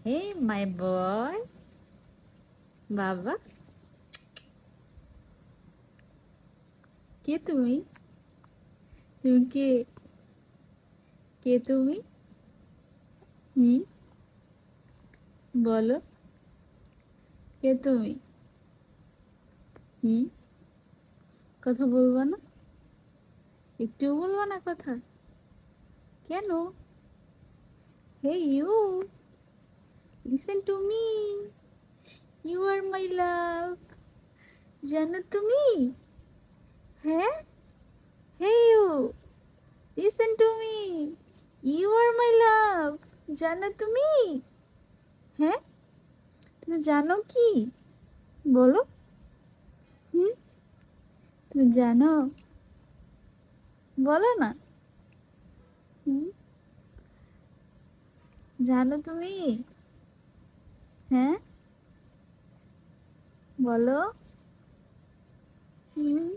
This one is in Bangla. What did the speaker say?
হে মাই বয় বাবা, কে তুমি? তুমি কে? কে তুমি? হুম, বলো, কে তুমি? হুম, কথা বলবা না? একটুও বলবা না কথা? কেন? Hey you, listen to me, you are my love. জানো তুমি? হ্যাঁ, hey you, listen to me, you are my love. জানো তুমি? হ্যাঁ, তুমি জানো কি? বলো। হুম, তুমি জানো? বলো না। হুম, জানো তুমি? হ্যাঁ, বলো। হুম।